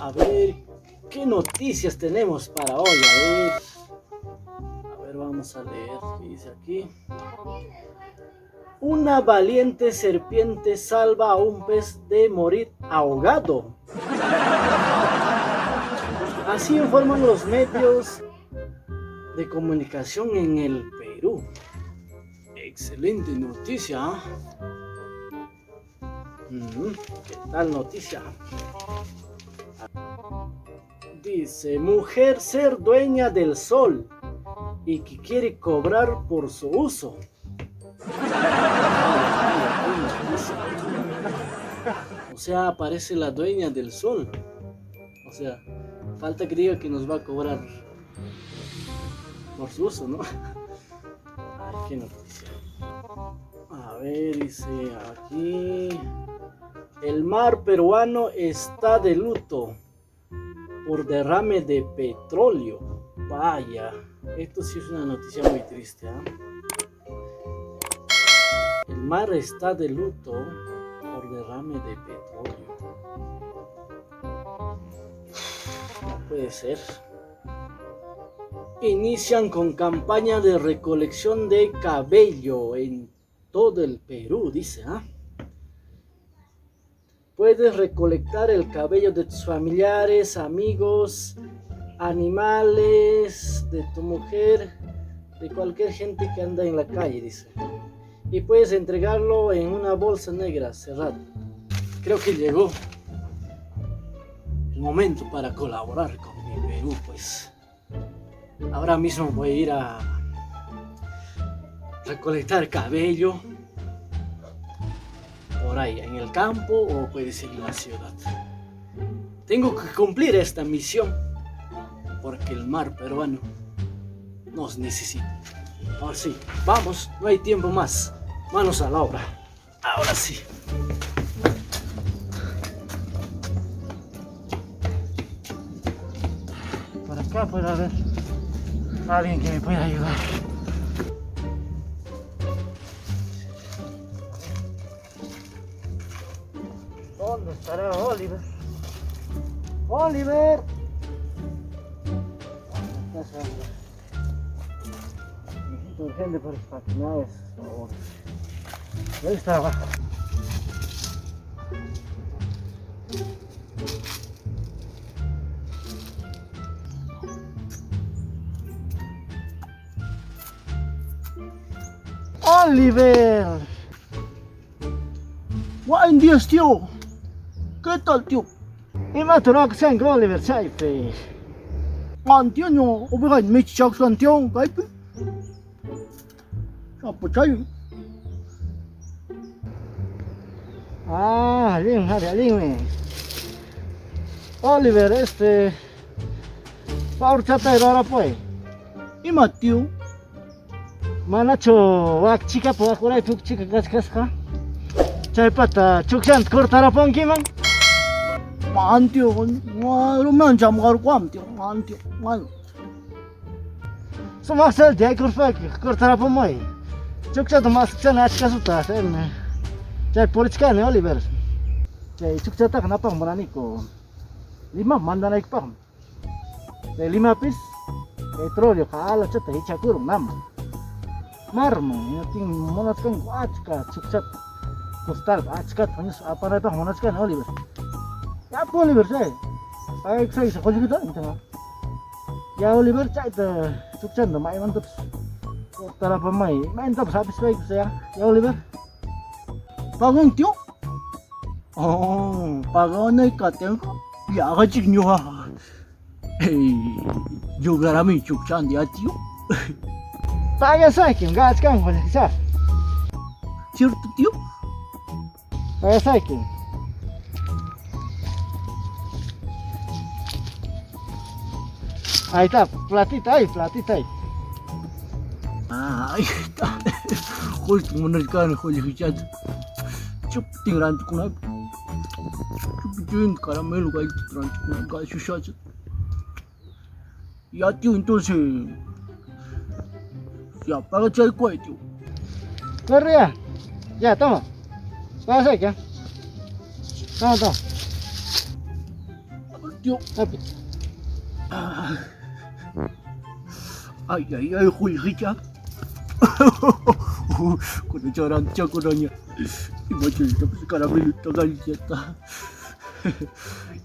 A ver, ¿qué noticias tenemos para hoy? A ver, vamos a leer qué dice aquí. Una valiente serpiente salva a un pez de morir ahogado. Así informan los medios de comunicación en el Perú. Excelente noticia. ¿Qué tal noticia? Dice, mujer ser dueña del sol y que quiere cobrar por su uso. O sea, aparece la dueña del sol. O sea, falta que diga que nos va a cobrar por su uso, ¿no? Ay, qué noticia. A ver, dice aquí. El mar peruano está de luto por derrame de petróleo. Vaya, esto sí es una noticia muy triste, ¿eh? El mar está de luto por derrame de petróleo. No puede ser. Inician con campaña de recolección de cabello en todo el Perú, dice, ¿ah? Puedes recolectar el cabello de tus familiares, amigos, animales, de tu mujer, de cualquier gente que anda en la calle, dice. Y puedes entregarlo en una bolsa negra cerrada. Creo que llegó el momento para colaborar con mi Perú, pues. Ahora mismo voy a ir a recolectar cabello por ahí, en el campo o puede ser en la ciudad. Tengo que cumplir esta misión porque el mar peruano nos necesita. Ahora sí, vamos, no hay tiempo más. Manos a la obra. Ahora sí. Por acá puede haber alguien que me pueda ayudar. ¿Dónde estará Oliver? ¡Oliver! Necesito urgente por espaciales. Ahí está abajo. ¡Oliver! ¡Buen día, tío! ¿Qué tal, tío? Y me atoró que sean Oliver, ¿sabes? Antonio, obrigado, me chao, Santiago, ¿sabes? Ah, Lin, Lin. Oliver, Paul Chatero ahora pues. Y Mateo. Manacho, wak chica, pues, por ahí, chica, casca. Chay pata, chukchan, cortar a ponki, man. Mantio, rumah jam garquam, tío, mantio, man. Semasal dia cortar a pomoi. Chukchan, masukkan, achka suta, sen. Chay poliskan, Oliver. Chay chukchan tak kenapa merani ko? 5 manda naik pam. Chay 5 pis petróleo kaala chata hicha kurung nama. Marmo, ting monatkan achka chukchat. Costal, achka tanyus apa na pa monatkan Oliver. Ya Oliver chay. Ay chay sa kanya kita entah. Ya Oliver chay ta chukchan na mai mantap. Tara pa mai, mantap habis baik saya. Ya Oliver. Pagong tio. Oh, pagong na ikateng ko. Ya ka chik nyo ha. Hey, juga rami chukchan dia tio. Saya saking gas kan sa. Cierto tio. Saya saking. Ahí está, platita ahí. Ah, ahí está. Justo menerkan hoje hijat. Chup tingran kuna. Chup caramelo que tran kuna ka shushat. Ya tío, entonces ya paga chay cuay, tío. Correa. Ya, toma. Pasa ya. Toma. tío. Rápido. Ay, Julieta. Kuna charang kunanya. Imagine tapos caramelo galita.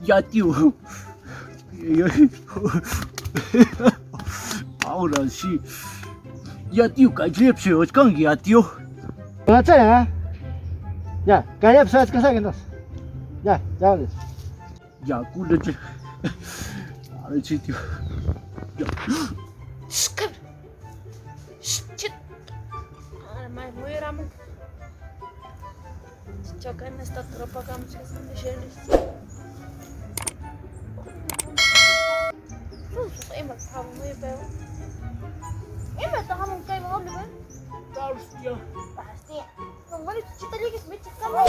Ya tío. Ahora sí. Ya tío, cállate, os can ya tío. Baca ya. Ya, kayak pesawat ke saya entonces. Ya, jangan. Ya, kuna aja. Ahora sí, tío. Ya. Shh, cabrón. Shh, chit. Ahora más muy rápido. Chocan esta tropa que vamos a hacer de Sherry. Ima tahamu muy peor. Ima tahamu kayak mau lebar. Terus dia. Pasti. Kembali cita lagi semacam kamu.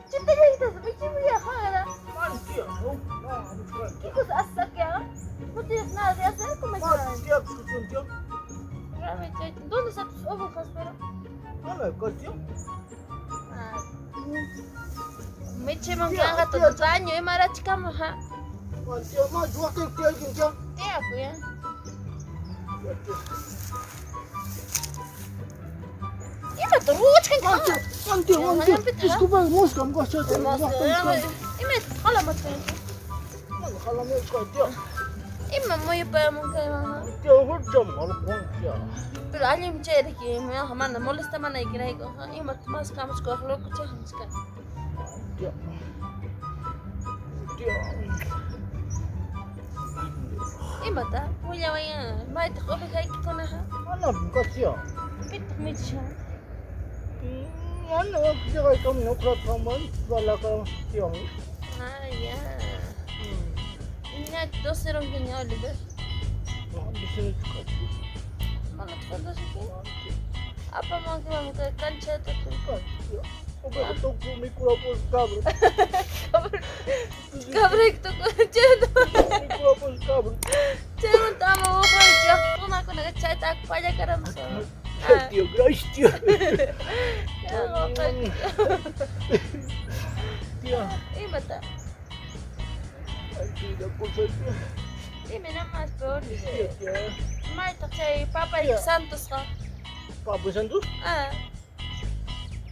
Cita lagi tu semacam dia khala. Kan dia. Nah, bukan dia. Ikut asak ya. Mesti nak dia asal aku macam. Kan dia susun dia. Ramai cai. Donde satu obo kaspera. Mana kau dia? Meche manganga todo daño, mara chikama ha. Kan dia mah dua kali dia dia. Iya aku ya. Ima terus kan kau. Kan dia. Desculpa, moça, kamu kau cakap. Ima kalau macam. Mana kalau mau kau dia. Ima mau ya pa manganga. Dia hujam kalau kau dia. Pero alguien chere que me mana molesta mana ikira ko. Ima mas kamus ko lo ko chaham ska. Dia. Dia. Ima ta, punya waya. Mai ta ko kai ko na ha. Mana bukan dia. Pit mecha. Mana dia kamu nak kamu bala kau dia. Ah ya. Ini dos serong punya Oliver. Di sini juga. Mana tanda sih? Apa mau kita ke kanca tu? Oke, betul mikro pos kabel. Kabrek tu kanca. Mikro pos kabel. Jangan tamu kerja. Pun aku nak cai tak payah karam so. Dia guys dia. Dia. Ini mata. Tidak kuat dia. Ini nama sport. Dia. Mai tak cai Papa Santos ka. Pak Besan tu?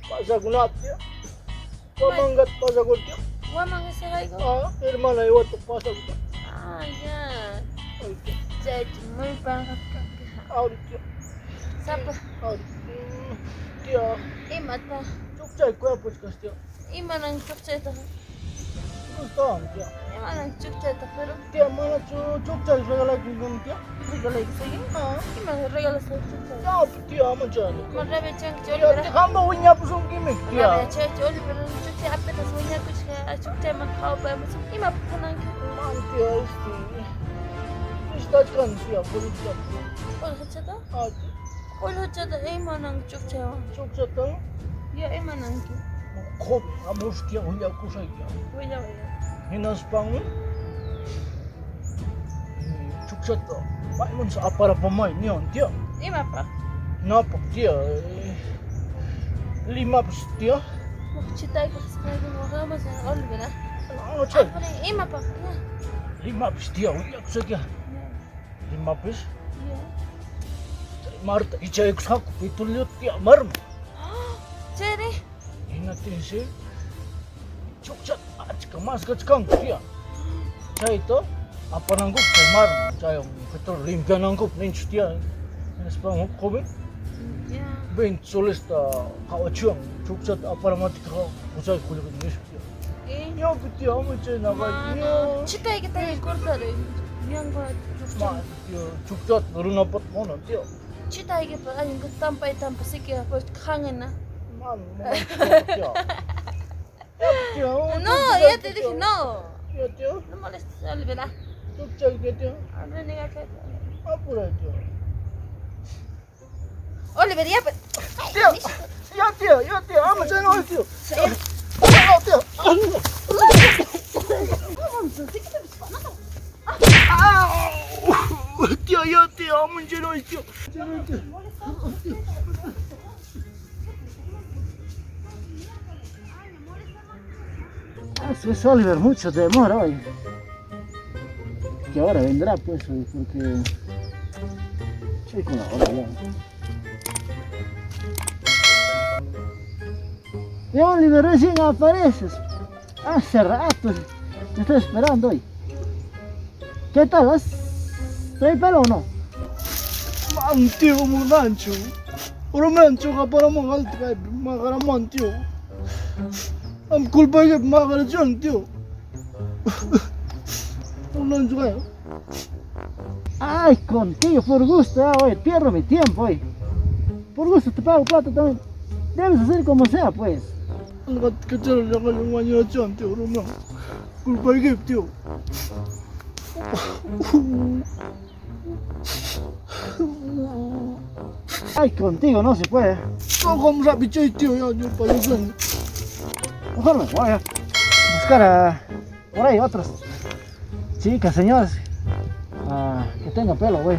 Pak Sagunat dia. Pemanggat Pak Sagunat dia. Wa mang sahay ko. Hermana iwat tu Pak Sagunat. Ya. Cai muy pangkat ka. Dia. Siapa? Dia. Ini mata. Cukcai kau apa sih dia? Ini mana cukcai tu? Kau dia. Ini mana cukcai tu pero. Dia mana cukcai segala gini dia? Regalo itu sih. Ini mana regalo cukcai. Ya dia macam ni. Mana becang Dia joli. hamba punya pusung gimmick dia. Mana becang joli pero cukcai apa tu semuanya cukcai makau apa macam. Ini apa pernah? Dia isti. Isti kan dia boleh dia. Oh macam tu? Ada. Oh macam tu. Ini mana cukcai? Cukcai tu. Ya ini mana tu? Kau kamu dia punya aku saja. Wala. Hinas pang ni. Cukcai tu. Macam sa apa pemain ni on dia. Ini apa? Nampak dia. 5 dia. Mau cerita ke sekarang mau ke masa Oliver lah. Macam Apa ni? Ini apa? 5 dia. Aku saja. 5 Ya. Marta icay aku itu lihat dia marm. Ceri. Inatin si Cukcai kemas kacang dia. Cai itu apa nanggup cai marm. Cai betul limpian nanggup ninch dia. Nespang hukum. Ya. Ben solis ta kawachuang Cukcai apa ramad kau usai kulit ninch dia. Ya betul amu cai nagai dia. Cerita kita yang kurta deh. Yang kau Ma dia Cukcai baru nampak mana dia. Cerita kita yang tampai sikit apa kangen na. Man, dia. Dia. No, ya tadi no. Dia. No molesta Oliver lah. Cukcai dia. Ada ni kata. Apa dia? Oliver ya. Dia, ama sen o dia. Saya. Dia. Dia, ama sen o dia. Pues Oliver, mucho demora hoy. que ahora vendrá, pues, güey, porque estoy con la hora ya. Y Oliver, recién apareces. Hace rato te estoy esperando hoy. ¿Qué tal? ¿Trae pelo o no? Mang tío mo nancho. Oro nancho ka para mangal kay magaraman tío. Am kulpa kay magarajan tío. Un nancho kayo. Ay, contigo, por gusto, oye, pierdo mi tiempo, oye. Por gusto te pago plata también. Debes hacer como sea, pues. Ang kacero na yung wanyo na dyan tío. Oro na. Kulpa kay tío. Ay, contigo no se puede. No, como sabi chay tío yan yung palusan. Mejor me voy a buscar por ahí otras chicas, señores, que tengan pelo, güey.